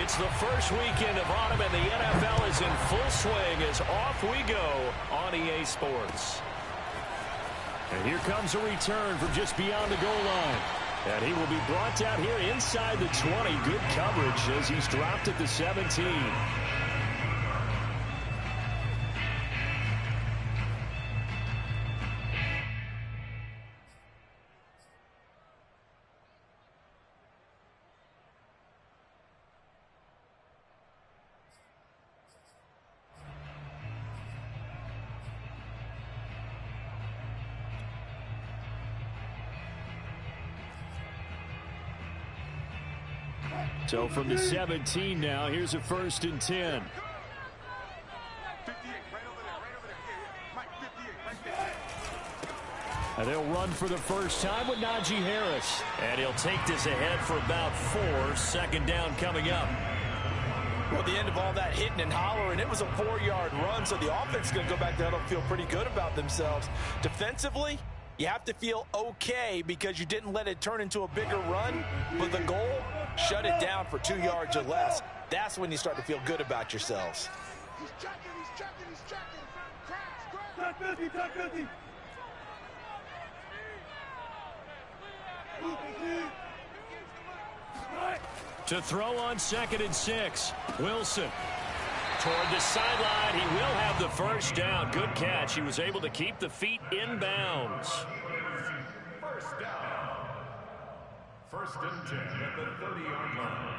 It's the first weekend of autumn, and the NFL is in full swing as off we go on EA Sports. And here comes a return from just beyond the goal line. And he will be brought down here inside the 20. Good coverage as he's dropped at the 17. So from the 17 now, here's a 1st and 10. And they'll run for the first time with Najee Harris. And he'll take this ahead for about 4. 2nd down coming up. Well, the end of all that hitting and hollering, it was a 4-yard run, so the offense is going to go back there and feel pretty good about themselves. Defensively, you have to feel okay because you didn't let it turn into a bigger run, but the goal, shut it down for 2 yards or less. That's when you start to feel good about yourselves. He's checking, he's checking, he's checking. Crack, crack. 50. To throw on 2nd and 6. Wilson. Toward the sideline, he will have the first down. Good catch. He was able to keep the feet in bounds. First down. 1st and 10 at the 30-yard line.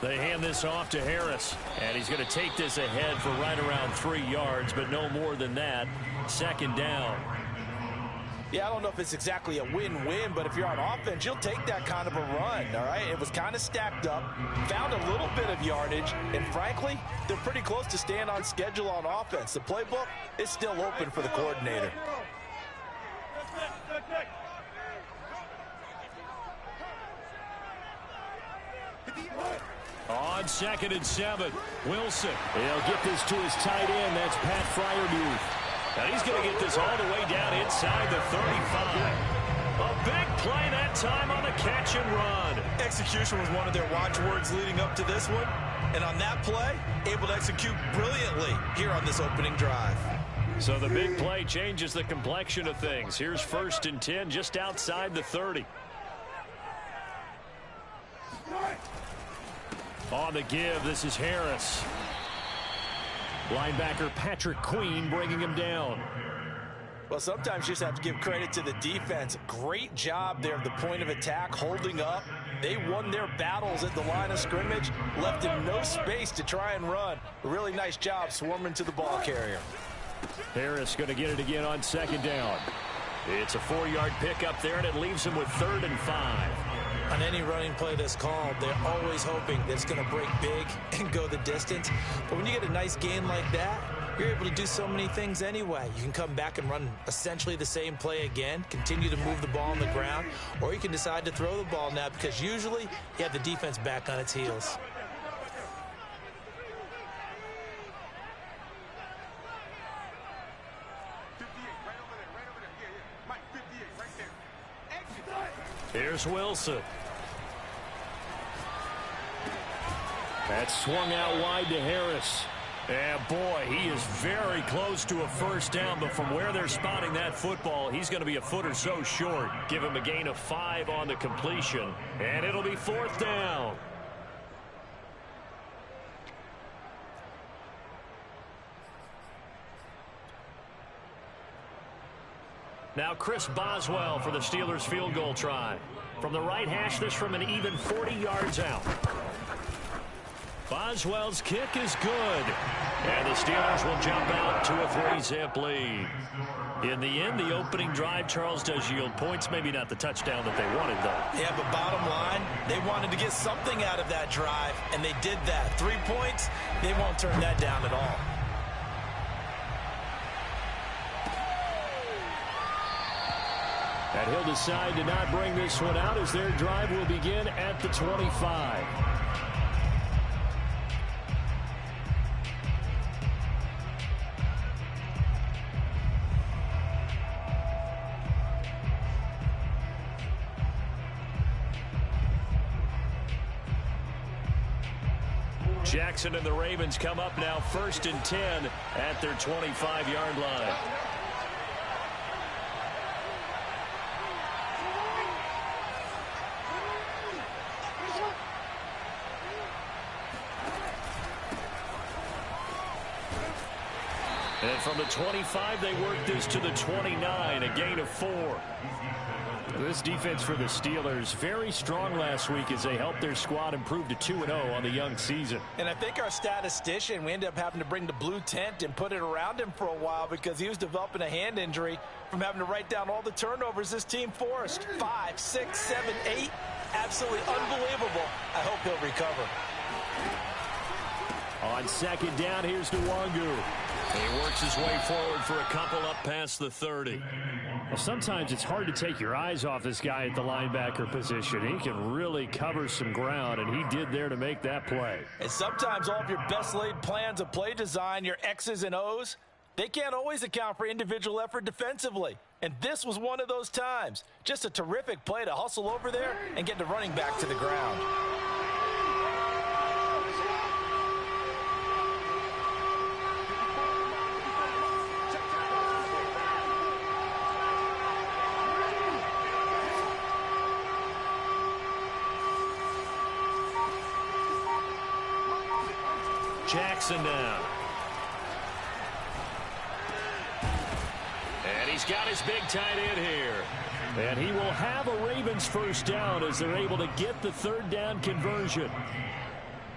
They hand this off to Harris, and he's going to take this ahead for right around 3 yards, but no more than that. 2nd down. Yeah, I don't know if it's exactly a win-win, but if you're on offense, you'll take that kind of a run, all right? It was kind of stacked up, found a little bit of yardage, and frankly, they're pretty close to staying on schedule on offense. The playbook is still open for the coordinator. On 2nd and 7, Wilson. He'll get this to his tight end. That's Pat Freiermuth. And he's going to get this all the way down inside the 35. A big play that time on the catch and run. Execution was one of their watchwords leading up to this one. And on that play, able to execute brilliantly here on this opening drive. So the big play changes the complexion of things. Here's 1st and 10 just outside the 30. On the give, this is Harris. Linebacker Patrick Queen bringing him down. Well, sometimes you just have to give credit to the defense. Great job there at the point of attack, holding up. They won their battles at the line of scrimmage, left him no space to try and run. A really nice job swarming to the ball carrier. Harris going to get it again on 2nd down. It's a 4-yard pickup there, and it leaves him with 3rd and 5. On any running play that's called, they're always hoping that it's going to break big and go the distance. But when you get a nice gain like that, you're able to do so many things anyway. You can come back and run essentially the same play again, continue to move the ball on the ground, or you can decide to throw the ball now because usually you have the defense back on its heels. Here's Wilson. That's swung out wide to Harris. And boy, he is very close to a first down, but from where they're spotting that football, he's going to be a foot or so short. Give him a gain of 5 on the completion, and it'll be 4th down. Now Chris Boswell for the Steelers field goal try. From the right hash, this from an even 40 yards out. Boswell's kick is good. And the Steelers will jump out to a 3-zip lead. In the end, the opening drive, Charles, does yield points. Maybe not the touchdown that they wanted, though. Yeah, but bottom line, they wanted to get something out of that drive, and they did that. 3 points, they won't turn that down at all. And he'll decide to not bring this one out as their drive will begin at the 25. Jackson and the Ravens come up now 1st and 10 at their 25-yard line. And from the 25, they work this to the 29, a gain of 4. This defense for the Steelers, very strong last week as they helped their squad improve to 2-0 on the young season. And I think our statistician, we ended up having to bring the blue tent and put it around him for a while because he was developing a hand injury from having to write down all the turnovers this team forced. 5, 6, 7, 8. Absolutely unbelievable. I hope he'll recover. On 2nd down, here's Nwangu. He works his way forward for a couple up past the 30. Well, sometimes it's hard to take your eyes off this guy at the linebacker position. He can really cover some ground, and he did there to make that play. And sometimes all of your best laid plans of play design, your X's and O's, they can't always account for individual effort defensively. And this was one of those times. Just a terrific play to hustle over there and get the running back to the ground. Jackson down. And he's got his big tight end here. And he will have a Ravens 1st down as they're able to get the 3rd down conversion.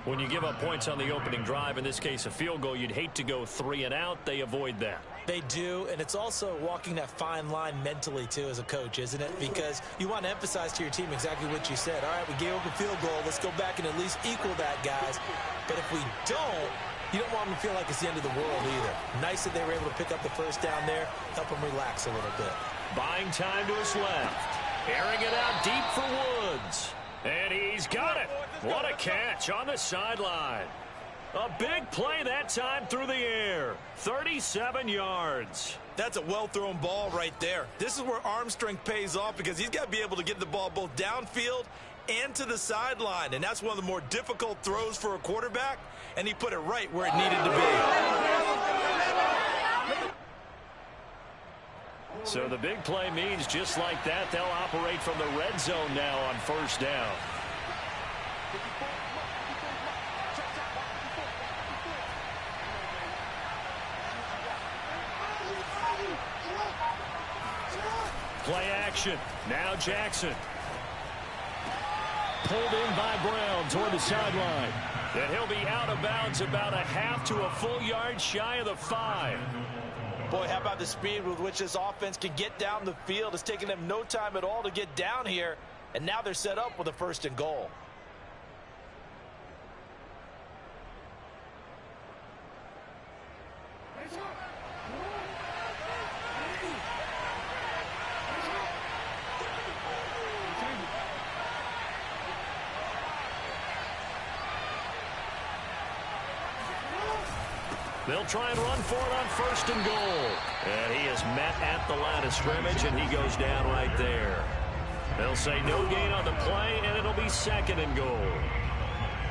When you give up points on the opening drive, in this case a field goal, you'd hate to go 3 and out. They avoid that. They do, and it's also walking that fine line mentally, too, as a coach, isn't it? Because you want to emphasize to your team exactly what you said. All right, we gave up a field goal. Let's go back and at least equal that, guys. But if we don't, you don't want them to feel like it's the end of the world either. Nice that they were able to pick up the 1st down there, help them relax a little bit. Buying time to his left. Airing it out deep for Woods. And he's got it. What a catch on the sideline. A big play that time through the air. 37 yards. That's a well-thrown ball right there. This is where arm strength pays off because he's got to be able to get the ball both downfield and to the sideline. And that's one of the more difficult throws for a quarterback. And he put it right where it needed to be. So the big play means just like that, they'll operate from the red zone now on 1st down. Play action. Now Jackson. Pulled in by Brown toward the sideline. And he'll be out of bounds about a half to a full yard shy of the 5. Boy, how about the speed with which this offense can get down the field? It's taken them no time at all to get down here. And now they're set up with a 1st and goal. They'll try and run for it on 1st and goal. And he is met at the line of scrimmage, and he goes down right there. They'll say no gain on the play, and it'll be 2nd and goal.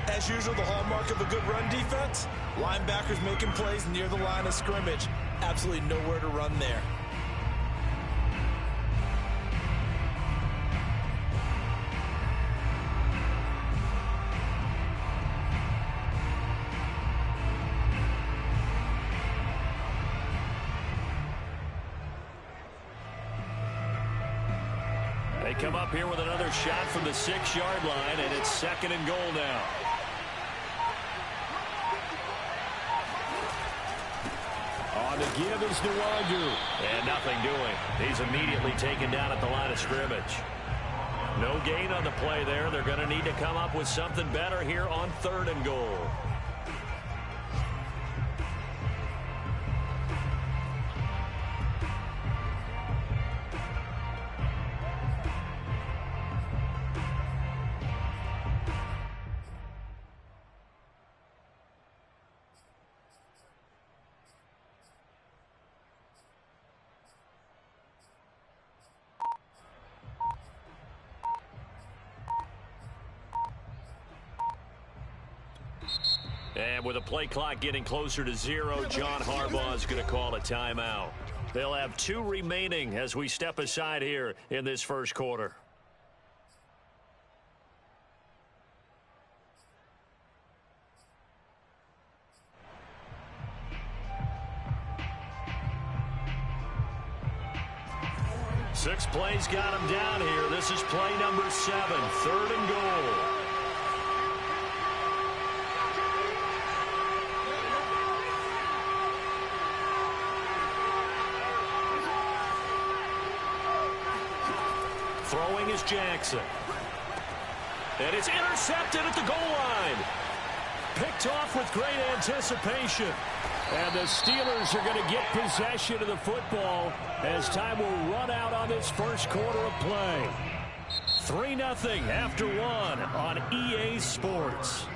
As usual, the hallmark of a good run defense, linebackers making plays near the line of scrimmage. Absolutely nowhere to run there. They come up here with another shot from the 6-yard line, and it's 2nd and goal now. On the give is Nwangu. And nothing doing. He's immediately taken down at the line of scrimmage. No gain on the play there. They're going to need to come up with something better here on 3rd and goal. And with the play clock getting closer to 0, John Harbaugh is going to call a timeout. They'll have 2 remaining as we step aside here in this first quarter. Six plays got him down here. This is play number 7, 3rd and goal. Throwing is Jackson. And it's intercepted at the goal line. Picked off with great anticipation. And the Steelers are going to get possession of the football as time will run out on this first quarter of play. 3-0 after 1 on EA Sports.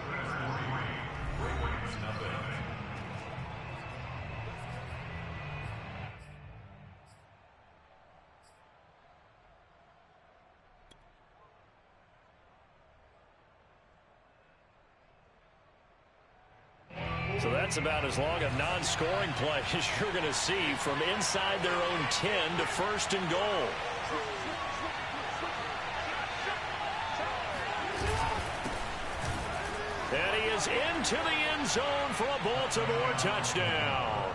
So that's about as long a non-scoring play as you're going to see from inside their own 10 to 1st and goal. And he is into the end zone for a Baltimore touchdown.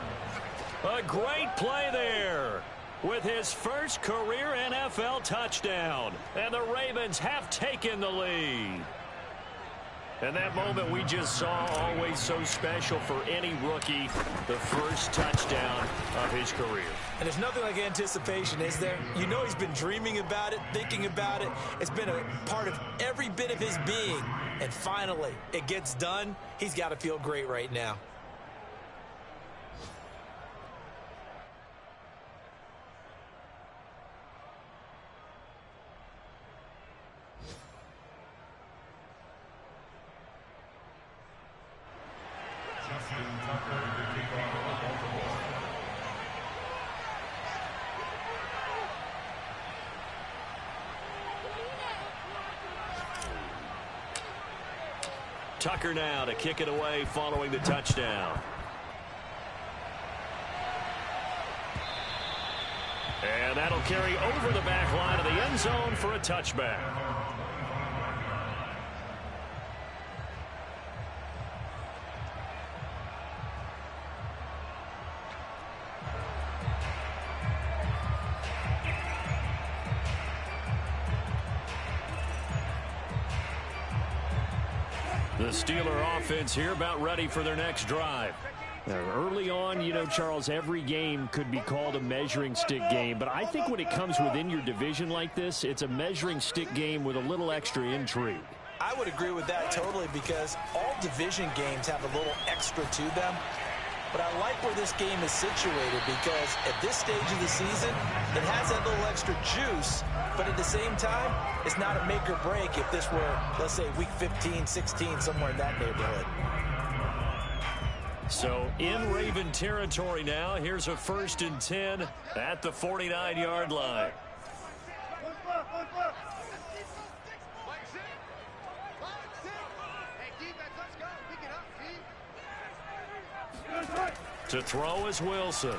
A great play there with his first career NFL touchdown. And the Ravens have taken the lead. And that moment we just saw, always so special for any rookie, the first touchdown of his career. And there's nothing like anticipation, is there? You know he's been dreaming about it, thinking about it. It's been a part of every bit of his being. And finally, it gets done. He's got to feel great right now. Tucker now to kick it away following the touchdown. And that'll carry over the back line of the end zone for a touchback. The Steeler offense here about ready for their next drive. Now, early on, you know, Charles, every game could be called a measuring stick game. But I think when it comes within your division like this, it's a measuring stick game with a little extra intrigue. I would agree with that totally because all division games have a little extra to them. But I like where this game is situated because at this stage of the season, it has that little extra juice. But at the same time, it's not a make or break if this were, let's say, week 15, 16, somewhere in that neighborhood. So in Raven territory now, here's a 1st and 10 at the 49-yard line. To throw is Wilson.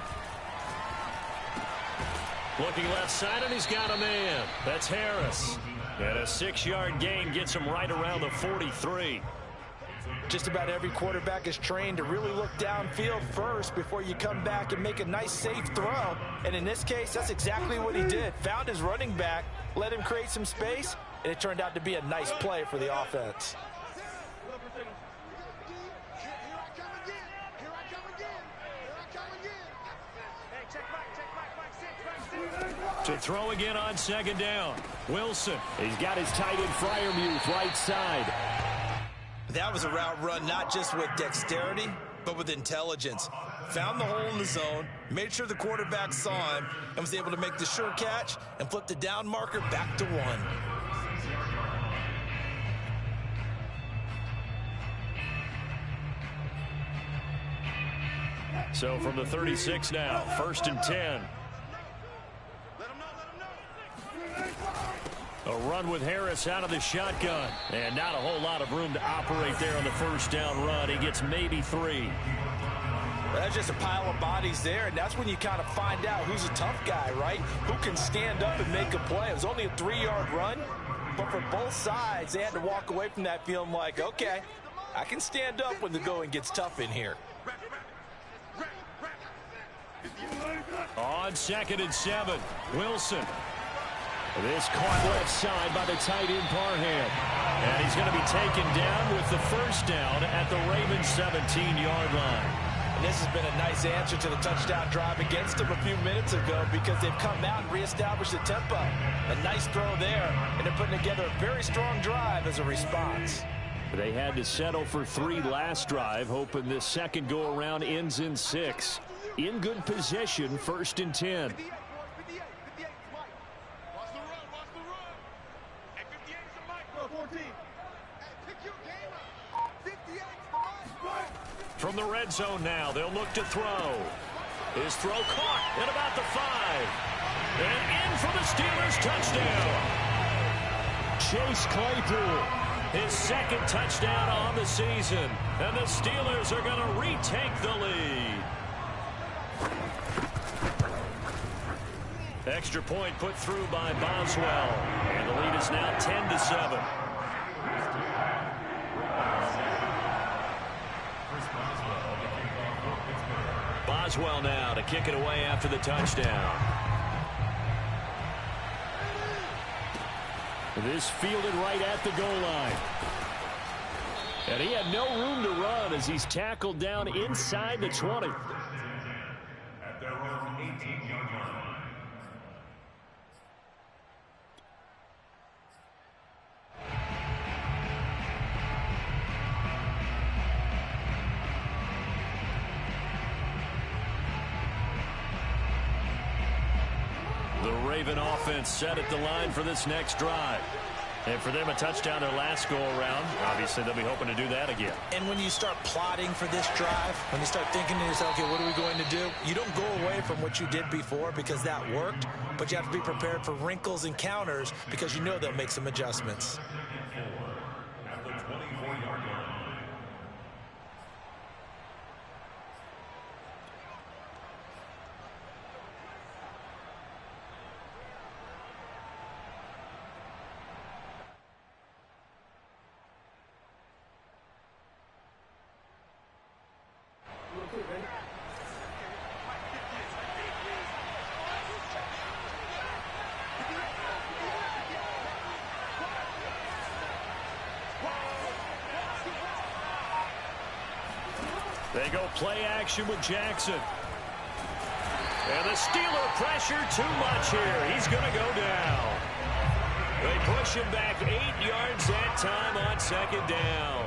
Looking left side, and he's got a man. That's Harris. And a 6-yard gain gets him right around the 43. Just about every quarterback is trained to really look downfield first before you come back and make a nice, safe throw. And in this case, that's exactly what he did. Found his running back, let him create some space, and it turned out to be a nice play for the offense. To throw again on 2nd down. Wilson. He's got his tight end Freiermuth right side. That was a route run not just with dexterity, but with intelligence. Found the hole in the zone, made sure the quarterback saw him, and was able to make the sure catch and flip the down marker back to 1. So from the 36 now, 1st and 10. A run with Harris out of the shotgun. And not a whole lot of room to operate there on the first down run. He gets maybe 3. That's just a pile of bodies there, and that's when you kind of find out who's a tough guy, right? Who can stand up and make a play. It was only a 3-yard run, but for both sides, they had to walk away from that feeling like, okay, I can stand up when the going gets tough in here. On 2nd and 7, Wilson. This caught left side by the tight end Parham. And he's going to be taken down with the first down at the Ravens 17-yard line. And this has been a nice answer to the touchdown drive against them a few minutes ago because they've come out and reestablished the tempo. A nice throw there, and they're putting together a very strong drive as a response. They had to settle for 3 last drive, hoping this second go-around ends in 6. In good position, 1st and 10. From the red zone now, they'll look to throw. His throw caught at about the 5. And in for the Steelers touchdown. Chase Claypool, his 2nd touchdown on the season. And the Steelers are going to retake the lead. Extra point put through by Boswell. And the lead is now 10-7. Boswell now to kick it away after the touchdown. This fielded right at the goal line. And he had no room to run as he's tackled down inside the 20. At their own 18-yard line. Raven offense set at the line for this next drive. And for them, a touchdown their last go-around. Obviously, they'll be hoping to do that again. And when you start plotting for this drive, when you start thinking to yourself, okay, what are we going to do? You don't go away from what you did before because that worked, but you have to be prepared for wrinkles and counters because you know they'll make some adjustments. At the 24-yard line. They go play action with Jackson. And the Steeler pressure too much here. He's going to go down. They push him back 8 yards that time on 2nd down.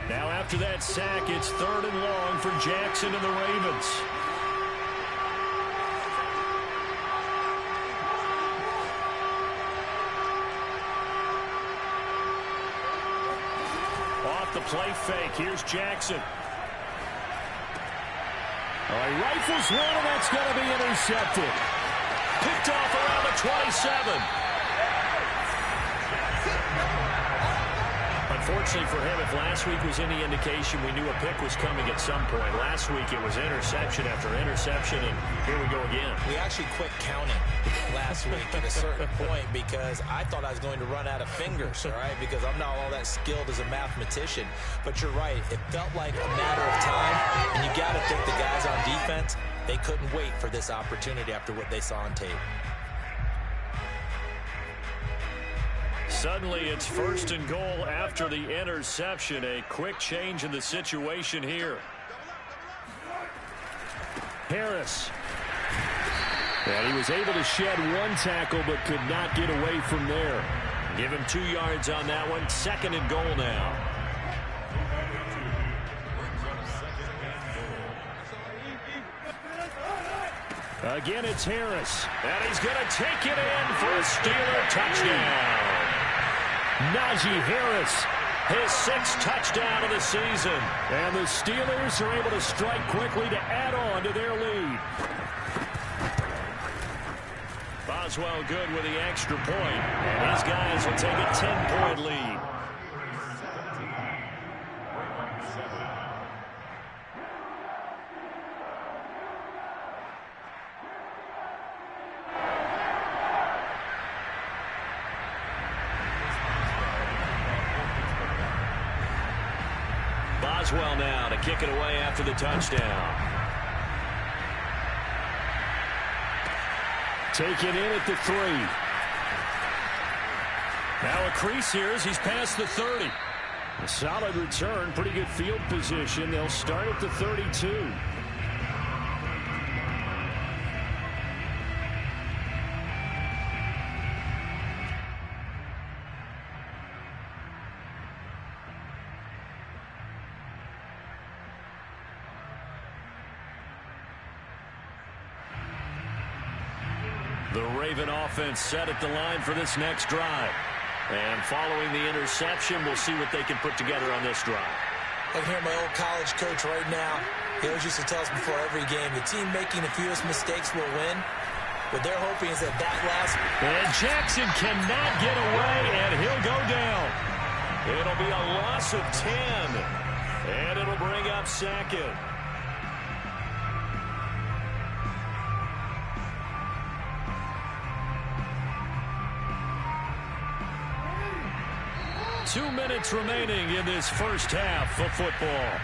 Now after that sack, it's 3rd and long for Jackson and the Ravens. Off the play fake, here's Jackson. All right, rifles one, and that's going to be intercepted. Picked off around the 27. Unfortunately for him, if last week was any indication, we knew a pick was coming at some point. Last week it was interception after interception, and here we go again. We actually quit counting last week at a certain point because I thought I was going to run out of fingers, all right, because I'm not all that skilled as a mathematician. But you're right. It felt like a matter of time, and you got to think the guys on defense, they couldn't wait for this opportunity after what they saw on tape. Suddenly, it's 1st and goal after the interception. A quick change in the situation here. Harris. And he was able to shed 1 tackle, but could not get away from there. Give him 2 yards on that one. 2nd and goal now. Again, it's Harris. And he's going to take it in for a Steeler touchdown. Najee Harris, his 6th touchdown of the season. And the Steelers are able to strike quickly to add on to their lead. Boswell good with the extra point, and his guys will take a 10-point lead. Boswell now to kick it away after the touchdown. Take it in at the 3. Now a crease here as he's past the 30. A solid return, pretty good field position. They'll start at the 32. The Raven offense set at the line for this next drive. And following the interception, we'll see what they can put together on this drive. I can hear my old college coach right now. He always used to tell us before every game, the team making the fewest mistakes will win. What they're hoping is that last... And Jackson cannot get away, and he'll go down. It'll be a loss of 10. And it'll bring up 2nd. 2 minutes remaining in this first half of football.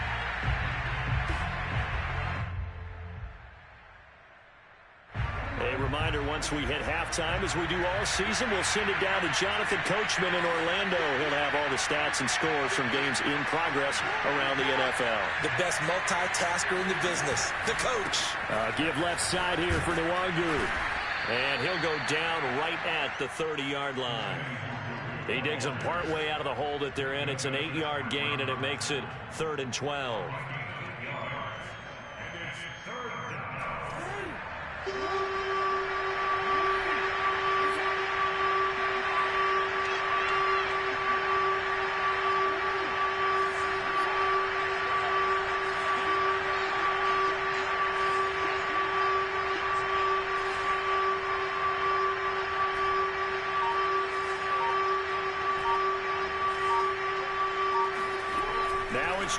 A reminder, once we hit halftime, as we do all season, we'll send it down to Jonathan Coachman in Orlando. He'll have all the stats and scores from games in progress around the NFL. The best multitasker in the business, the coach. Give left side here for Nwangu. And he'll go down right at the 30-yard line. He digs them partway out of the hole that they're in. It's an 8-yard gain, and it makes it 3rd and 12.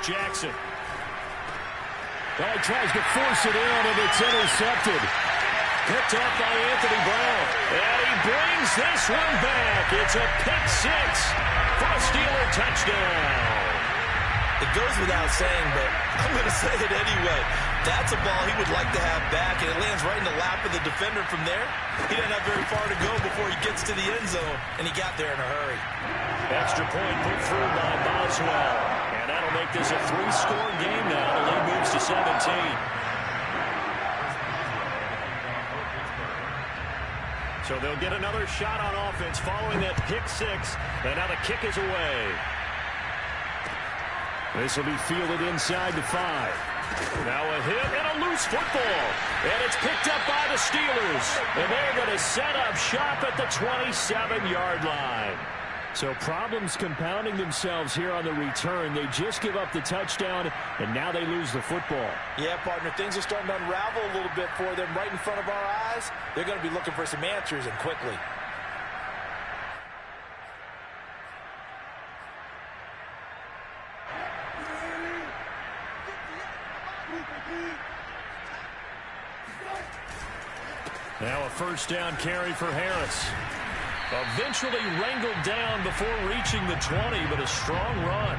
Jackson. He tries to force it in, and it's intercepted. Picked up by Anthony Brown. And he brings this one back. It's a pick 6 for a Steeler touchdown. It goes without saying, but I'm going to say it anyway. That's a ball he would like to have back, and it lands right in the lap of the defender from there. He doesn't have very far to go before he gets to the end zone, and he got there in a hurry. Extra point put through by Boswell. And that'll make this a 3-score game now. The lead moves to 17. So they'll get another shot on offense following that pick 6. And now the kick is away. This will be fielded inside the 5. Now a hit and a loose football. And it's picked up by the Steelers. And they're going to set up shop at the 27-yard line. So problems compounding themselves here on the return. They just give up the touchdown, and now they lose the football. Yeah, partner, things are starting to unravel a little bit for them right in front of our eyes. They're going to be looking for some answers, and quickly. Now a first down carry for Harris. Eventually wrangled down before reaching the 20, but a strong run.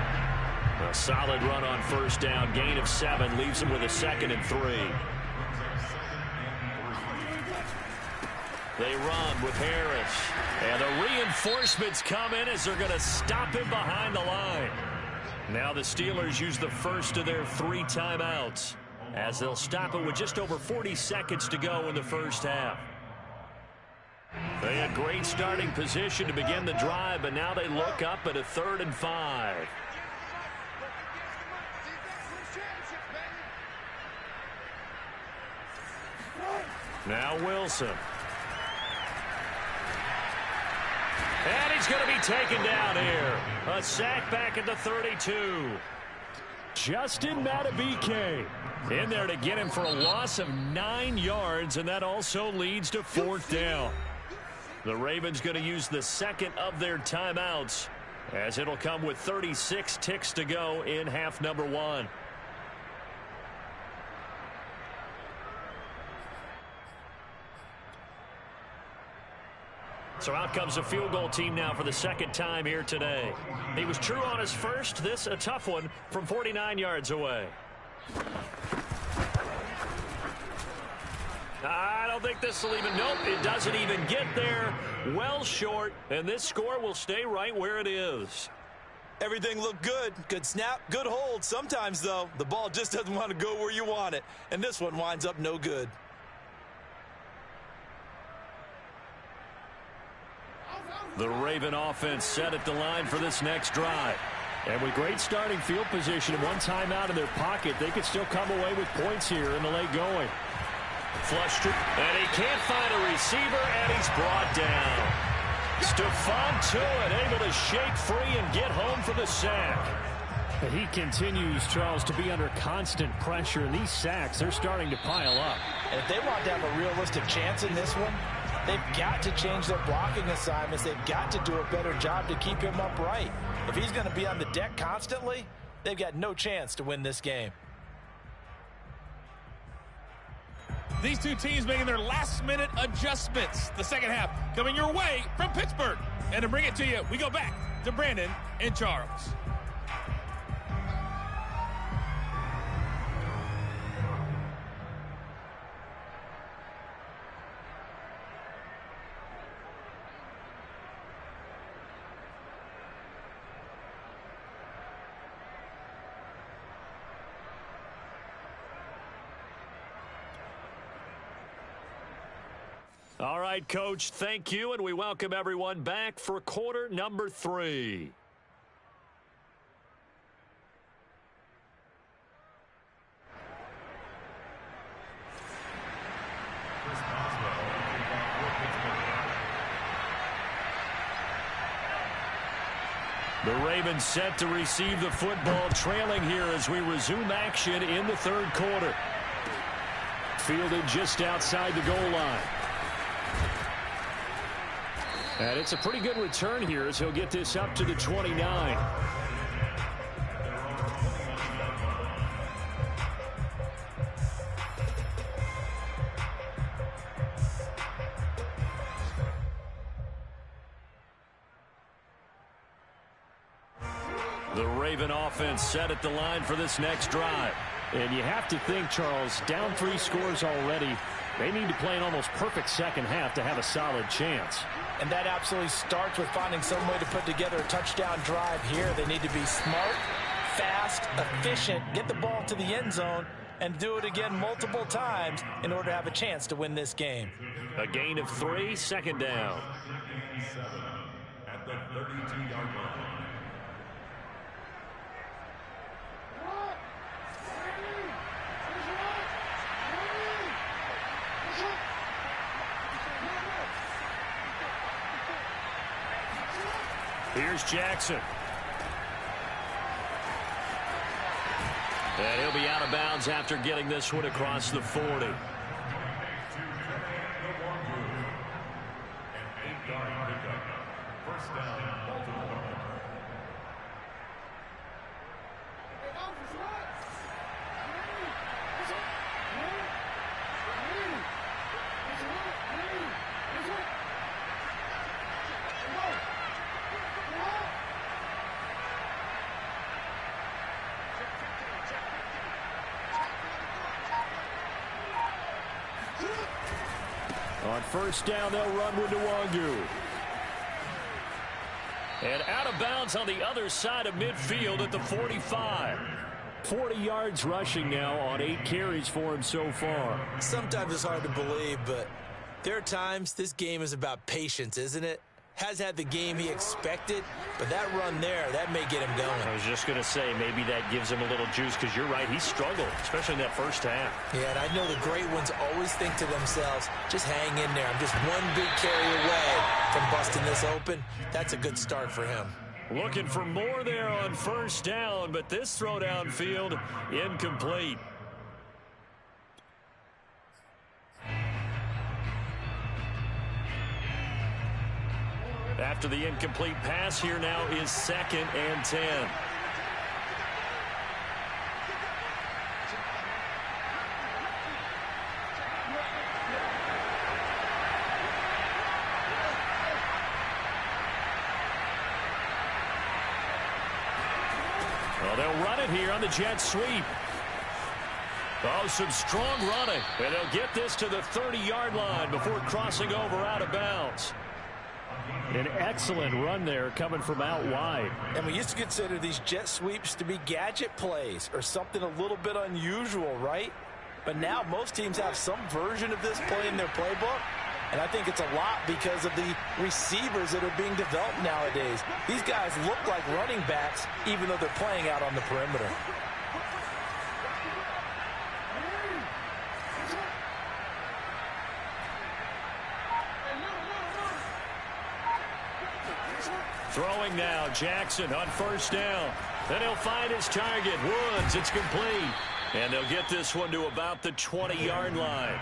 A solid run on first down. Gain of 7 leaves him with a 2nd and 3. They run with Harris. And the reinforcements come in as they're going to stop him behind the line. Now the Steelers use the first of their 3 timeouts as they'll stop it with just over 40 seconds to go in the first half. They had great starting position to begin the drive, but now they look up at a 3rd and 5. Now Wilson. And he's going to be taken down here. A sack back at the 32. Justin Madubuike in there to get him for a loss of 9 yards, and that also leads to 4th down. The Ravens going to use the second of their timeouts, as it'll come with 36 ticks to go in half number 1. So out comes a field goal team now for the second time here today. He was true on his first. This a tough one from 49 yards away. I don't think this will even, nope, it doesn't even get there. Well short, and this score will stay right where it is. Everything looked good. Good snap, good hold. Sometimes, though, the ball just doesn't want to go where you want it. And this one winds up no good. The Raven offense set at the line for this next drive. And with great starting field position and one timeout in their pocket, they could still come away with points here in the late going. Flush to, and he can't find a receiver, and he's brought down. Stephon Tuitt able to shake free and get home for the sack. He continues, Charles, to be under constant pressure, and these sacks, they're starting to pile up. And if they want to have a realistic chance in this one, they've got to change their blocking assignments. They've got to do a better job to keep him upright. If he's going to be on the deck constantly, they've got no chance to win this game. These two teams making their last-minute adjustments. The second half coming your way from Pittsburgh. And to bring it to you, we go back to Brandon and Charles. All right, Coach, thank you, and we welcome everyone back for quarter number 3. The Ravens set to receive the football, trailing here as we resume action in the third quarter. Fielded just outside the goal line. And it's a pretty good return here as he'll get this up to the 29. The Raven offense set at the line for this next drive. And you have to think, Charles, down 3 scores already. They need to play an almost perfect second half to have a solid chance. And that absolutely starts with finding some way to put together a touchdown drive here. They need to be smart, fast, efficient, get the ball to the end zone, and do it again multiple times in order to have a chance to win this game. A gain of 3, second down. At the 32-yard line. Here's Jackson. And he'll be out of bounds after getting this one across the 40. First down, Baltimore. On first down, they'll run with Nwangu. And out of bounds on the other side of midfield at the 45. 40 yards rushing now on 8 carries for him so far. Sometimes it's hard to believe, but there are times this game is about patience, isn't it? has had the game he expected, but that run there, that may get him going. I was just going to say, maybe that gives him a little juice, because you're right, he struggled, especially in that first half. Yeah, and I know the great ones always think to themselves, just hang in there. I'm just one big carry away from busting this open. That's a good start for him. Looking for more there on first down, but this throw downfield incomplete. After the incomplete pass, here now is 2nd and 10. Well, they'll run it here on the jet sweep. Oh, some strong running. And they'll get this to the 30-yard line before crossing over out of bounds. An excellent run there coming from out wide. And we used to consider these jet sweeps to be gadget plays or something a little bit unusual, right? But now most teams have some version of this play in their playbook. And I think it's a lot because of the receivers that are being developed nowadays. These guys look like running backs even though they're playing out on the perimeter. Throwing now, Jackson on first down. Then he'll find his target, Woods. It's complete. And they'll get this one to about the 20-yard line.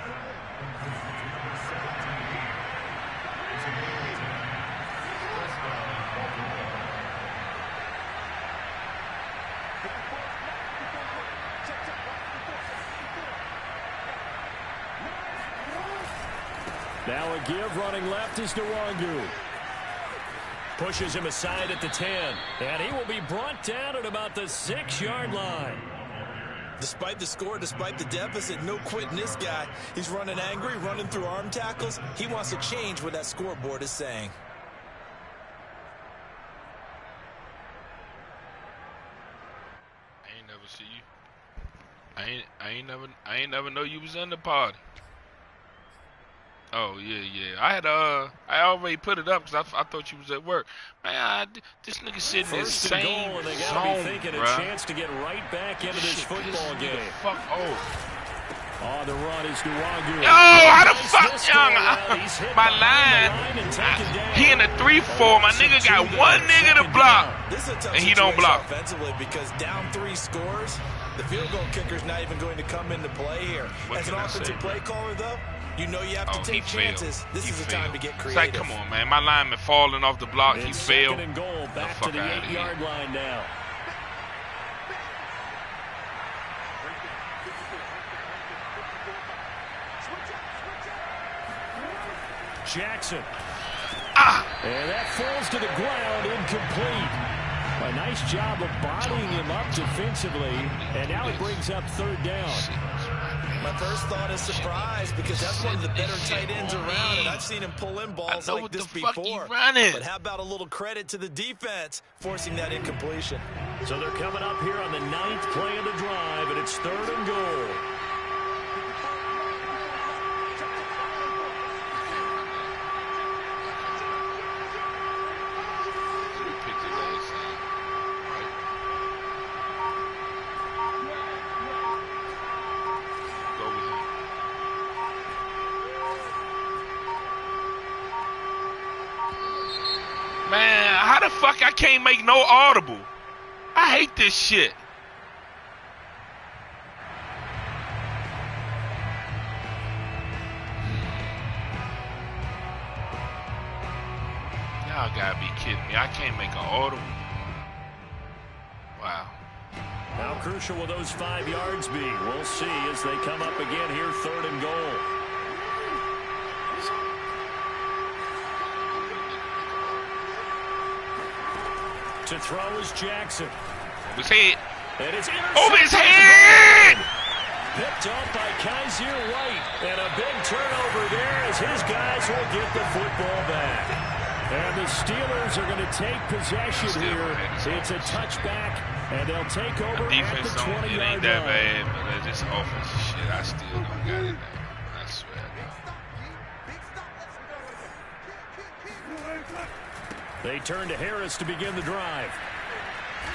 Now a give running left is Nwangu. Pushes him aside at the 10. And he will be brought down at about the 6-yard line. Despite the score, despite the deficit, no quitting this guy. He's running angry, running through arm tackles. He wants to change what that scoreboard is saying. I ain't never see you. I ain't never know you was in the party. Oh yeah. I already put it up because I thought you was at work. Man, this nigga sitting in the same goal, and they gotta zone, be thinking bruh. a chance to get right back into this football game. Fuck off. Oh, the run is Nwangu. Yo, how the fuck, young? My line, he in the 3-4. My nigga got one nigga to block, This is a tough and he don't block. Offensively because down 3 scores, the field goal kicker's not even going to come into play here. What As an can I say, offensive play caller, though, you know you have to take chances. This is the time to get It's creative. like, come on, man. My lineman falling off the block. He It's failed. 2nd and goal, back to the 8-yard line now. Jackson. And that falls to the ground, incomplete. A nice job of bodying him up defensively, and now it brings up 3rd down. My first thought is surprise because that's one of the better tight ends around, and I've seen him pull in balls like this before. But how about a little credit to the defense forcing that incompletion? So they're coming up here on the 9th play of the drive, and it's 3rd and goal. Man, how the fuck I can't make no audible? I hate this shit. Y'all gotta be kidding me. I can't make an audible. Wow. How crucial will those 5 yards be? We'll see as they come up again here, 3rd and goal. To throw is Jackson. Over his head. And it's Over his head! Picked up by Kaiser White. And a big turnover there as his guys will get the football back. And the Steelers are going to take possession here. It's a touchback, and they'll take over at the 20-yard line. It ain't that bad, but this offensive shit, I still don't got it now. I swear. They turn to Harris to begin the drive.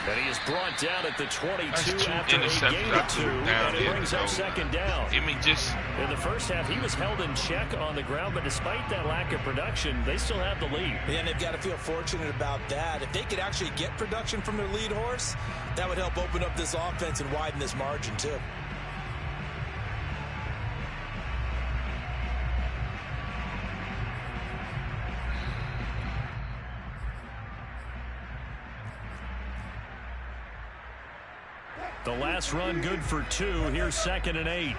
And he is brought down at the 22 after a gain of 2, and it brings up second down. I mean, just in the first half, he was held in check on the ground, but despite that lack of production, they still have the lead. Yeah, and they've got to feel fortunate about that. If they could actually get production from their lead horse, that would help open up this offense and widen this margin, too. The last run good for 2. Here's 2nd and 8.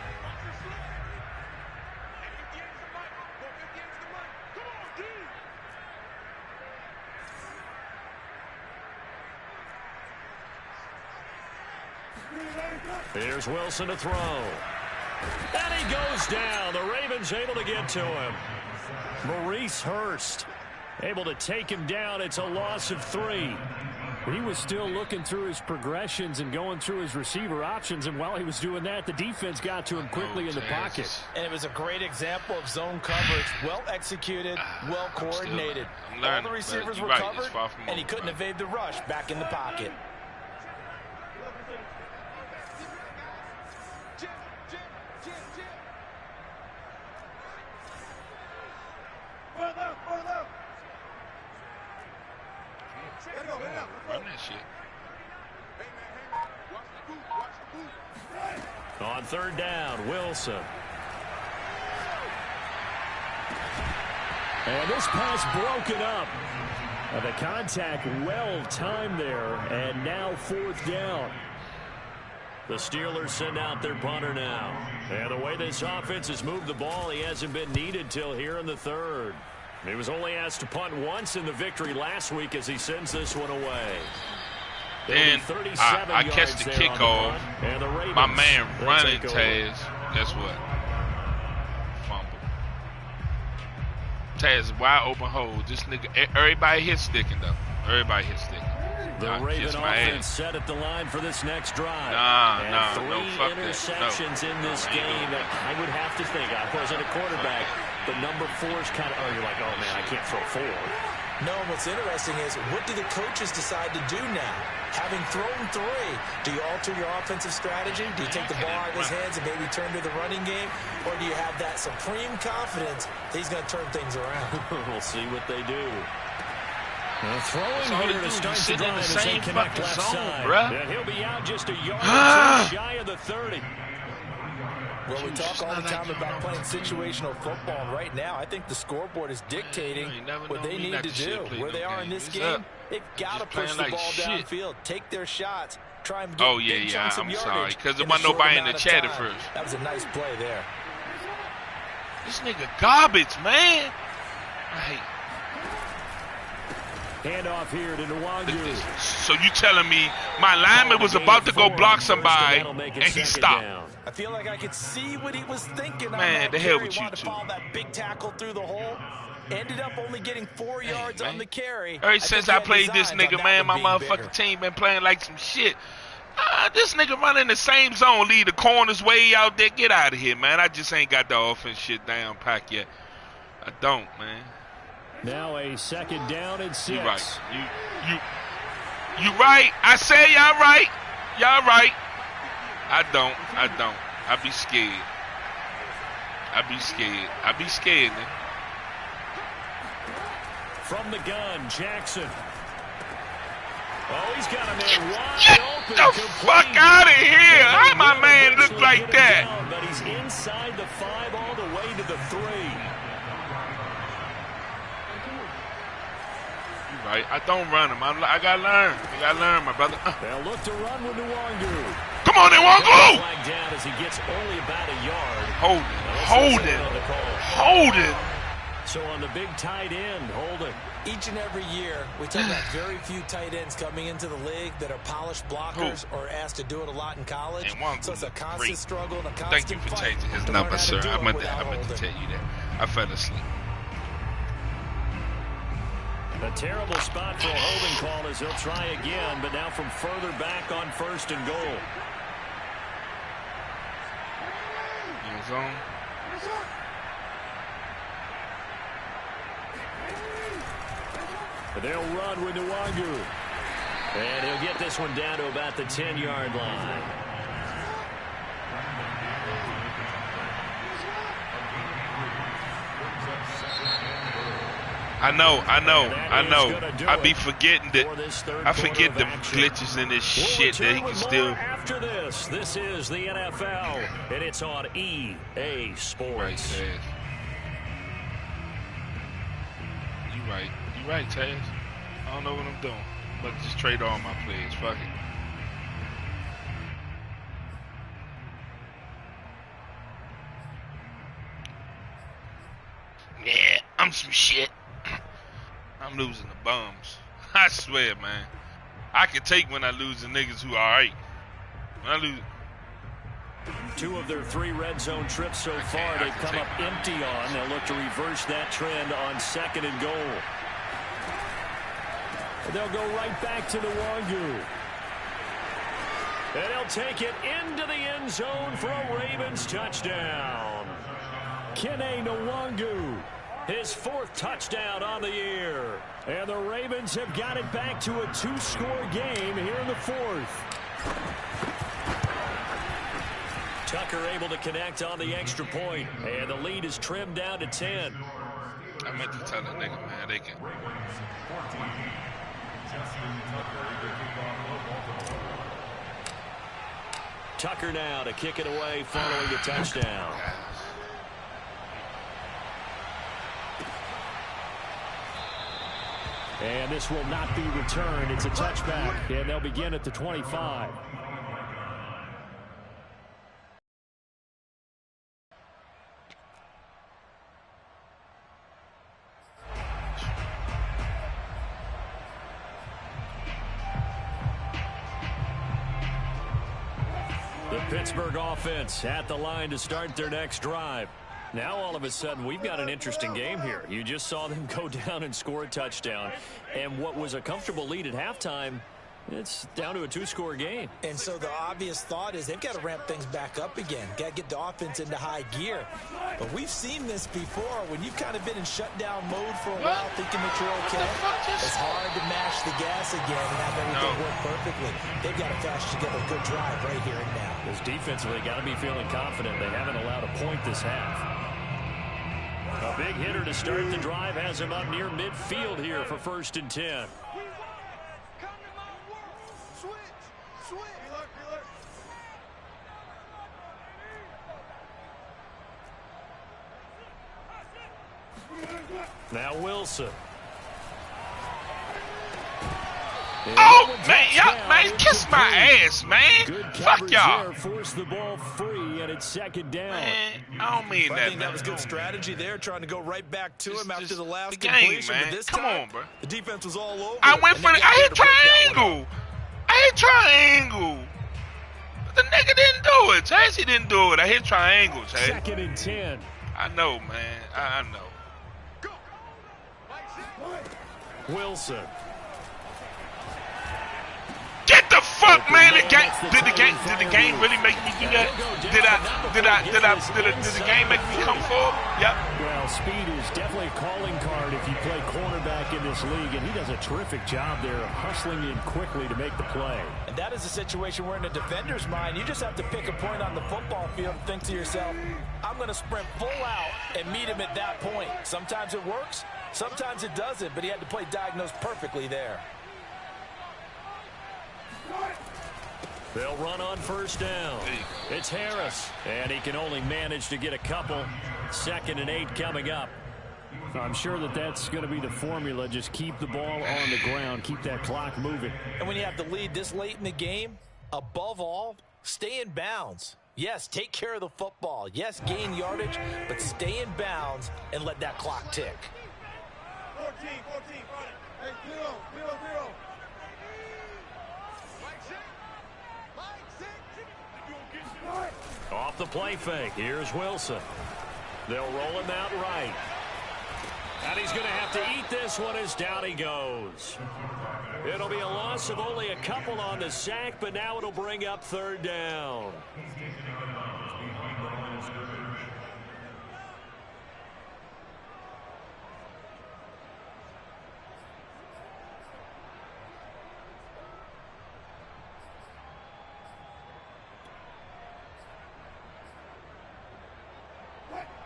Here's Wilson to throw. And he goes down. The Ravens able to get to him. Maurice Hurst able to take him down. It's a loss of 3. He was still looking through his progressions and going through his receiver options, and while he was doing that, the defense got to him quickly in the pocket. And it was a great example of zone coverage, well executed, well coordinated. All the receivers were covered, and he couldn't evade the rush back in the pocket. Run that shit. On 3rd down, Wilson. And this pass broken up. The contact well timed there, and now 4th down. The Steelers send out their punter now. And the way this offense has moved the ball, he hasn't been needed till here in the 3rd. He was only asked to punt once in the victory last week as he sends this one away. And I catch the kickoff. My man running Taz. Guess what? Fumble. Taz, wide open hole. This nigga, everybody hit sticking though. Everybody hit sticking. The Raven offense set at the line for this next drive. No, 3 interceptions in this game. I would have to think, I wasn't a quarterback, but number 4 is kind of, you're like, oh man, I can't throw 4. No, what's interesting is, what do the coaches decide to do now? Having thrown 3, do you alter your offensive strategy? Do you take the ball out of his hands and maybe turn to the running game? Or do you have that supreme confidence that he's going to turn things around? We'll see what they do. Throwing here to start the drive as they connect left side. And he'll be out just a yard or 2 shy of the 30. Well, we talk all the time about playing situational football, and right now I think the scoreboard is dictating what they need to do. Where they are in this game, they've got to push the ball downfield, take their shots, try and get big chunks of yardage. I'm sorry, because there wasn't nobody in the chat at first. That was a nice play there. This nigga garbage, man. I hate. Handoff here to Nwangu. So you telling me my lineman was about to go block somebody and he stopped? I feel like I could see what he was thinking. Man, the hell with you two. Follow that big tackle through the hole. Ended up only getting 4 yards on the carry. Ever since I played this nigga, man, my motherfucking team been playing like some shit. This nigga running the same zone, lead the corners way out there. Get out of here, man. I just ain't got the offense shit down packed yet. I don't, man. Now a 2nd down and 6. You right. You right. I say y'all right. Y'all right. I don't. I be scared. I be scared, man. From the gun, Jackson. Oh, he's got a man wide open. Get the fuck out of here. How my man look like that? But he's inside the 5 all the way to the 3. Right. I don't run him. I gotta learn. I gotta learn, my brother. They'll look to run with Nwangu. Come on, Nwangu! Flag down as he gets only about a yard. Hold it. So on the big tight end, hold it. Each and every year, we talk about very few tight ends coming into the league that are polished blockers or asked to do it a lot in college. So it's a constant struggle and a constant Thank you for changing his number, sir. I meant to tell you that. I fell asleep. A terrible spot for a holding call as he'll try again, but now from further back on 1st and goal. In zone. They'll run with Nwangu. And he'll get this one down to about the 10-yard line. I know. I be forgetting that. I forget the glitches in this shit that he can still. After this is the NFL, and it's on EA Sports. You right, Taz. I don't know what I'm doing, but just trade all my players. Fuck it. Yeah, I'm some shit. I'm losing the bums. I swear, man. I can take when I lose the niggas who are alright. When I lose. 2 of their 3 red zone trips so far they've come up empty on. They'll look to reverse that trend on 2nd and goal. They'll go right back to Nwangu. And he'll take it into the end zone for a Ravens touchdown. Kene Nwangu, his 4th touchdown on the year. And the Ravens have got it back to a 2-score game here in the 4th. Tucker able to connect on the extra point, and the lead is trimmed down to 10. I meant to tell the nigga, man, they can. Tucker now to kick it away following the touchdown. And this will not be returned. It's a touchback, and they'll begin at the 25. The Pittsburgh offense at the line to start their next drive. Now all of a sudden we've got an interesting game here. You just saw them go down and score a touchdown. And what was a comfortable lead at halftime, it's down to a 2-score game. And so the obvious thought is they've got to ramp things back up again. Got to get the offense into high gear. But we've seen this before. When you've kind of been in shutdown mode for a while thinking that you're okay, it's hard to mash the gas again and have everything work perfectly. They've got to flash together a good drive right here and now. Because defensively, got to be feeling confident. They haven't allowed a point this half. A big hitter to start the drive has him up near midfield here for 1st and 10. Now Wilson. Oh, man, y'all, man, kiss my ass, man. Fuck y'all. Force the ball free, and it's 2nd down. Man, I don't mean that, I think that was good strategy there, trying to go right back to him after the last game, completion. man. But this Come time, on, bro. The defense was all over. I went for the, I hit triangle. The nigga didn't do it. Chase, he didn't do it. I hit triangle, Chase. 2nd and 10. I know, man. I know. Wilson. Get the fuck, man! Did the game really make me do that? Did the game make me come forward? Yep. Well, speed is definitely a calling card if you play cornerback in this league, and he does a terrific job there of hustling in quickly to make the play. And that is a situation where in a defender's mind, you just have to pick a point on the football field and think to yourself, I'm going to sprint full out and meet him at that point. Sometimes it works, sometimes it doesn't, but he had to play diagnose perfectly there. They'll run on 1st down. It's Harris, and he can only manage to get a couple. 2nd and 8 coming up. I'm sure that's going to be the formula. Just keep the ball on the ground. Keep that clock moving. And when you have the lead this late in the game, above all, stay in bounds. Yes, take care of the football. Yes, gain yardage, but stay in bounds and let that clock tick. 14, hey, 0. Off the play fake. Here's Wilson. They'll roll him out right. And he's going to have to eat this one as down he goes. It'll be a loss of only a couple on the sack, but now it'll bring up 3rd down.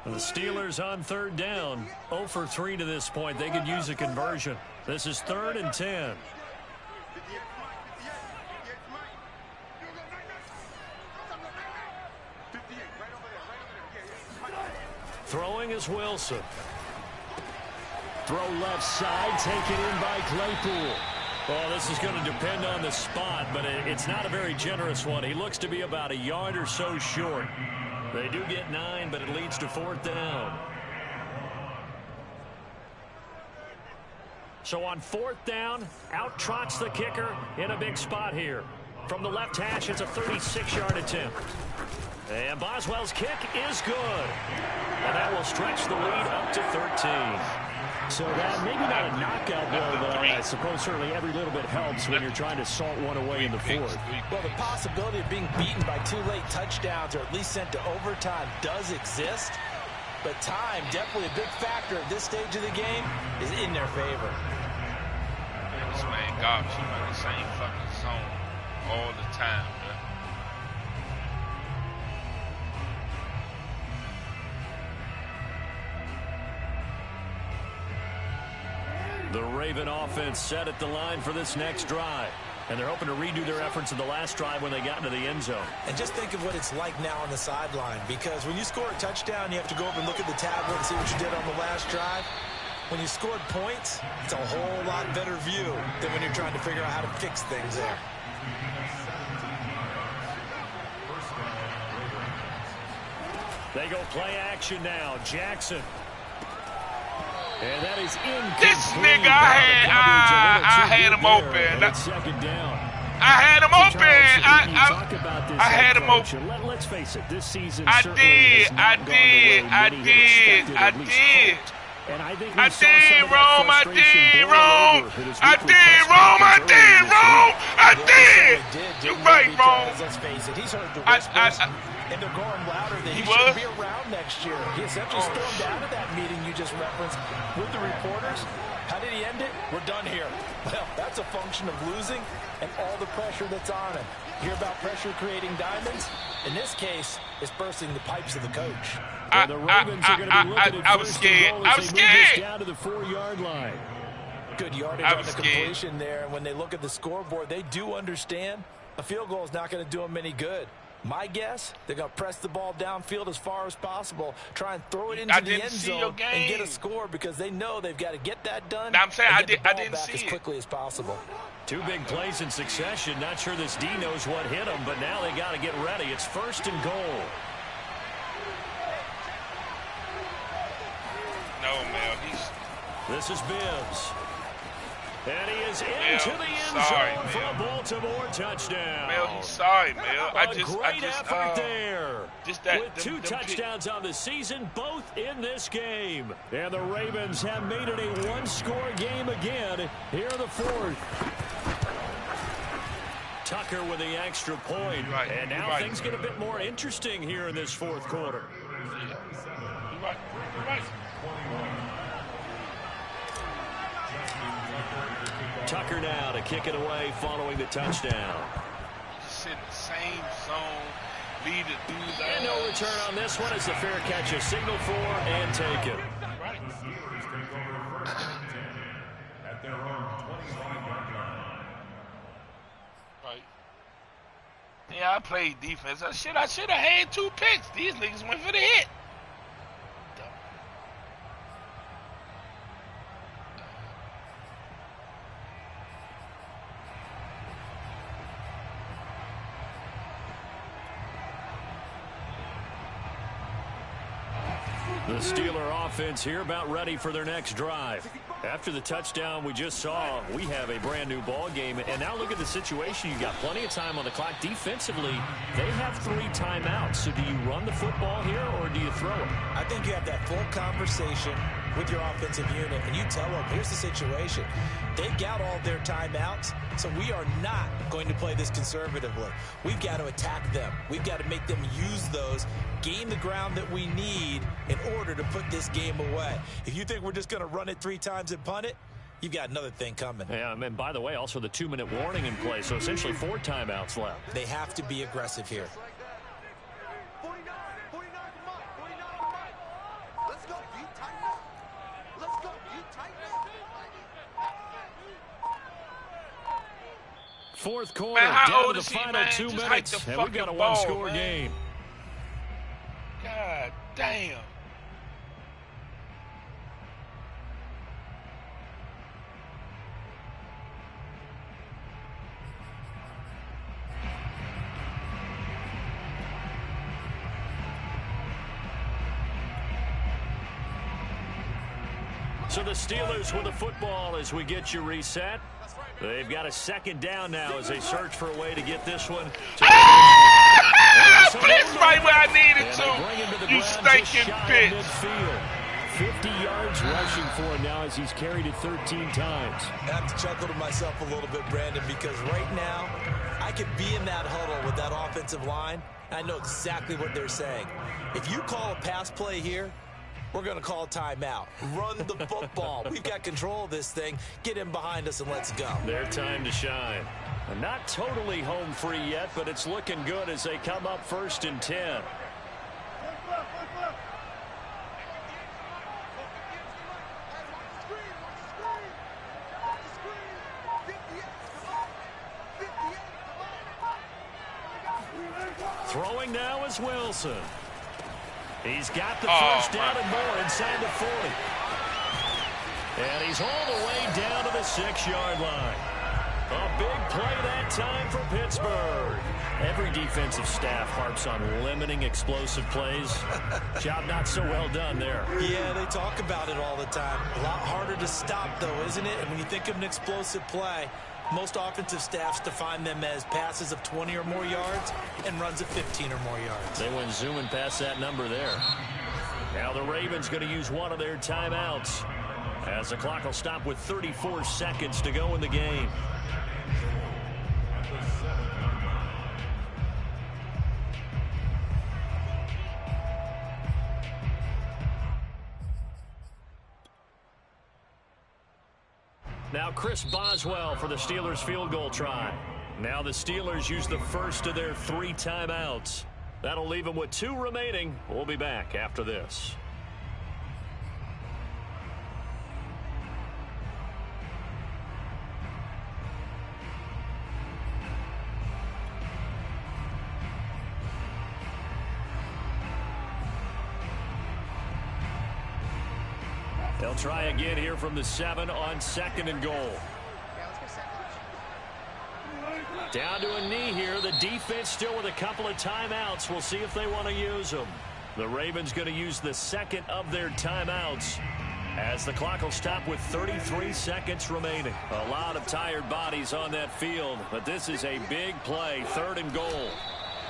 The Steelers on third down. 0 for 3 to this point. They could use a conversion. This is 3rd and 10. Throwing is Wilson. Throw left side, taken in by Claypool. Well, this is going to depend on the spot, but it's not a very generous one. He looks to be about a yard or so short. They do get 9, but it leads to 4th down. So on 4th down, out trots the kicker in a big spot here. From the left hash, it's a 36-yard attempt. And Boswell's kick is good. And that will stretch the lead up to 13. So that maybe not a knockout blow, but I suppose certainly every little bit helps when you're trying to salt one away in the 4th. Well, the possibility of being beaten by 2 late touchdowns or at least sent to overtime does exist. But time, definitely a big factor at this stage of the game, is in their favor. This man, God, she run the same fucking zone all the time, man. The Raven offense set at the line for this next drive. And they're hoping to redo their efforts in the last drive when they got into the end zone. And just think of what it's like now on the sideline. Because when you score a touchdown, you have to go up and look at the tablet and see what you did on the last drive. When you scored points, it's a whole lot better view than when you're trying to figure out how to fix things there. They go play action now. Jackson. And that is incomplete. This nigga, I had him open. Second down. I had him open. I had him open. Let's face it, this season I did. And I think I did wrong. You're right, wrong. Let's face it, he's heard the whispers, and they're going louder than he should be around next year. He essentially stormed out of that meeting you just referenced with the reporters. How did he end it? We're done here. Well, that's a function of losing and all the pressure that's on him. Hear about pressure creating diamonds? In this case, it's bursting the pipes of the coach. The Ravens are going to be looking at first and goal as they move this down to the 4-yard line. Good yardage on the completion there. And when they look at the scoreboard, they do understand a field goal is not going to do them any good. My guess, they're going to press the ball downfield as far as possible, try and throw it into the end zone and get a score because they know they've got to get that done. I'm saying I didn't back see as quickly as possible. 2 big plays in succession. Not sure this D knows what hit them, but now they got to get ready. It's first and goal. No, man. This is Bibbs. And he is into the end zone for a Baltimore touchdown. Mel, he's sorry, Mel. A great effort there. With 2 touchdowns on the season, both in this game. And the Ravens have made it a 1-score game again here in the 4th. Tucker with the extra point. And now things get a bit more interesting here in this 4th quarter. You're right. Tucker now to kick it away following the touchdown. Sit in the same zone, lead it through the and no return on this one as the fair catch is signaled for and taken. Right. At their own 25-yard line. Right. Yeah, I played defense. I should have had 2 picks. These niggas went for the hit. The Steeler offense here about ready for their next drive. After the touchdown we just saw, we have a brand new ball game. And now look at the situation. You got plenty of time on the clock. Defensively, they have 3 timeouts. So do you run the football here or do you throw it? I think you have that full conversation with your offensive unit, and you tell them, here's the situation. They've got all their timeouts, so we are not going to play this conservatively. We've got to attack them. We've got to make them use those, gain the ground that we need in order to put this game away. If you think we're just going to run it 3 times and punt it, you've got another thing coming. Yeah, and by the way, also the 2-minute warning in play, so essentially 4 timeouts left. They have to be aggressive here. Fourth quarter, Man, how down old to is the he, final man? 2 Just minutes, hike the and we've got a fucking ball, one-score man. game. God damn. So the Steelers with the football as we get you reset. They've got a second down now as they search for a way to get this one. Blitz right where I needed to. You stinking bitch. 50 yards rushing for him now as he's carried it 13 times. I have to chuckle to myself a little bit, Brandon, because right now I could be in that huddle with that offensive line. I know exactly what they're saying. If you call a pass play here, we're going to call timeout. Run the football. We've got control of this thing. Get in behind us and let's go. Their time to shine. And not totally home free yet, but it's looking good as they come up 1st and 10. Throwing now is Wilson. He's got the first down and more inside the 40. And he's all the way down to the 6-yard line. A big play that time for Pittsburgh. Every defensive staff harps on limiting explosive plays. Job not so well done there. Yeah, they talk about it all the time. A lot harder to stop, though, isn't it? And when you think of an explosive play, most offensive staffs define them as passes of 20 or more yards and runs of 15 or more yards. They went zooming past that number there. Now the Ravens going to use one of their timeouts as the clock will stop with 34 seconds to go in the game. Now Chris Boswell for the Steelers field goal try. Now the Steelers use the first of their 3 timeouts. That'll leave them with 2 remaining. We'll be back after this. They'll try again here from the 7 on 2nd and goal. Down to a knee here. The defense still with a couple of timeouts. We'll see if they want to use them. The Ravens going to use the second of their timeouts as the clock will stop with 33 seconds remaining. A lot of tired bodies on that field, but this is a big play. 3rd and goal.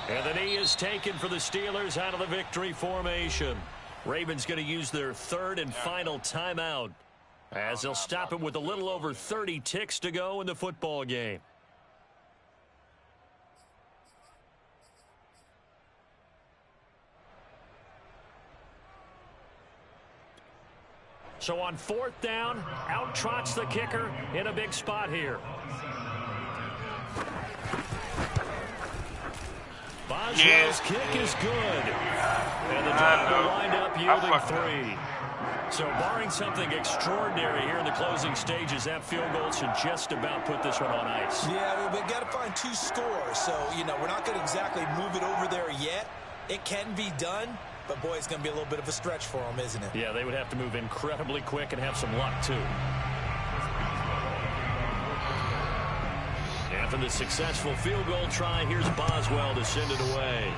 And the knee is taken for the Steelers out of the victory formation. Ravens going to use their 3rd and final timeout as they'll stop it with a little over 30 ticks to go in the football game. So on 4th down, out trots the kicker in a big spot here. Boswell's kick is good. And the drive will wind up yielding 3. So barring something extraordinary here in the closing stages, that field goal should just about put this one on ice. Yeah, we've got to find 2 scores. So, you know, we're not going to exactly move it over there yet. It can be done, but, boy, it's going to be a little bit of a stretch for them, isn't it? Yeah, they would have to move incredibly quick and have some luck, too. After the successful field goal try, here's Boswell to send it away.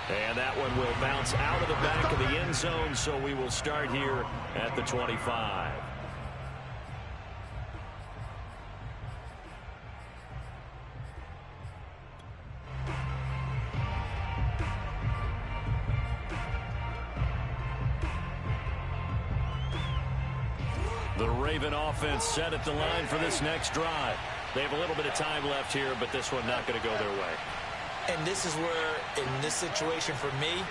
And that one will bounce out of the back of the end zone, so we will start here at the 25. The Raven offense set at the line for this next drive. They have a little bit of time left here, but this one not going to go their way. And this is where, in this situation for me,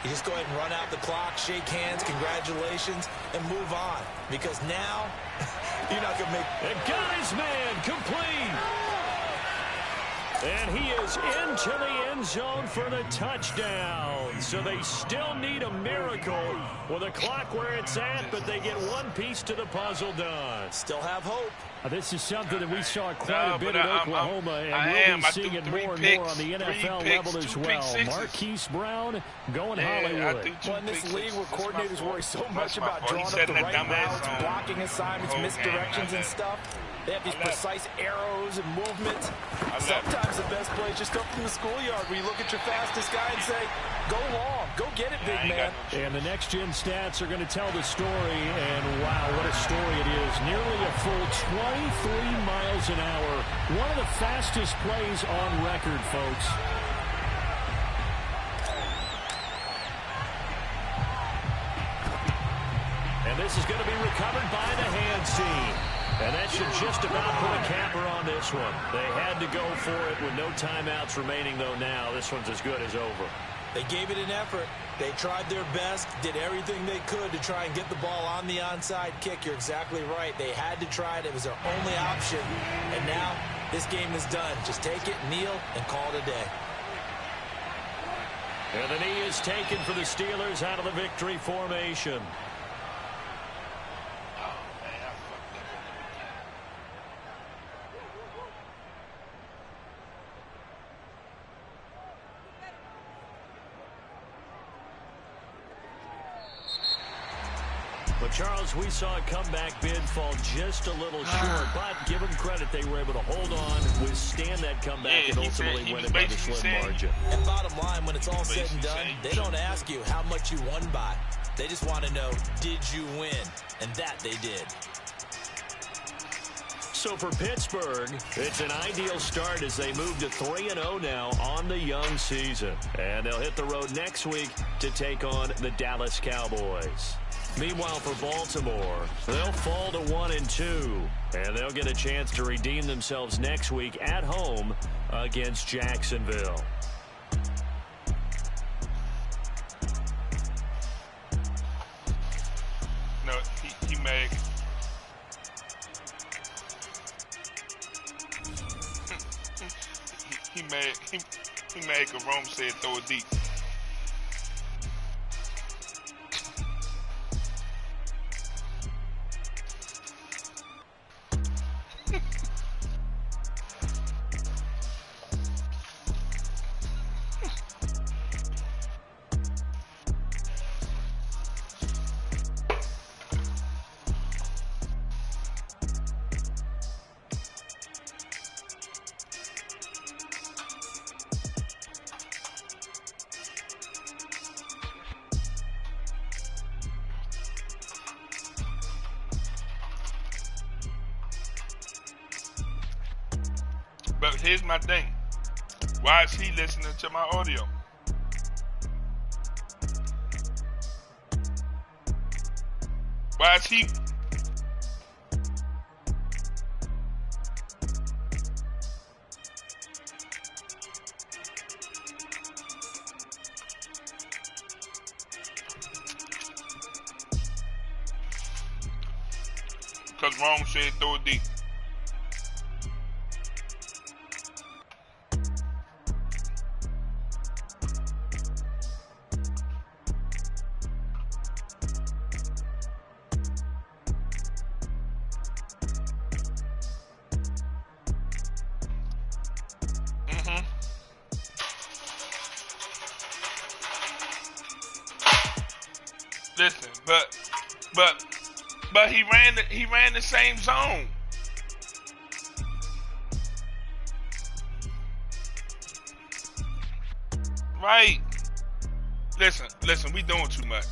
you just go ahead and run out the clock, shake hands, congratulations, and move on. Because now, you're not going to make... And got his man complete. And he is into the end zone for the touchdown. So they still need a miracle with the clock where it's at, but they get one piece to the puzzle done. Still have hope. This is something that we saw quite a bit at Oklahoma, and we'll be seeing it more and more on the NFL level as well. Marquise Brown going Hollywood. Well, in this league where coordinators worry so much about drawing up the right routes, blocking assignments, misdirections and stuff, they have these precise arrows and movements. Sometimes the best play is just up from the schoolyard where you look at your fastest guy and say, go long, go get it, big man. And the next-gen stats are going to tell the story, and wow, what a story it is. Nearly a full 23 miles an hour. One of the fastest plays on record, folks. And this is going to be recovered by the hands team. And that should just about put a capper on this one. They had to go for it with no timeouts remaining, though now. This one's as good as over. They gave it an effort. They tried their best, did everything they could to try and get the ball on the onside kick. You're exactly right. They had to try it. It was their only option. And now this game is done. Just take it, kneel, and call it a day. And the knee is taken for the Steelers out of the victory formation. But, Charles, we saw a comeback bid fall just a little short, but give them credit, they were able to hold on, withstand that comeback, and ultimately win it by the slim margin. And bottom line, when it's all said and done, they don't ask you how much you won by. They just want to know, did you win? And that they did. So for Pittsburgh, it's an ideal start as they move to 3-0 now on the young season. And they'll hit the road next week to take on the Dallas Cowboys. Meanwhile, for Baltimore, they'll fall to 1-2, and they'll get a chance to redeem themselves next week at home against Jacksonville. No, he made. he made Rome said throw it deep. But here's my thing. Why is he listening to my audio? Why is he? Because Rome said throw it deep. Listen, but he ran the same zone. Right. Listen, we doing too much.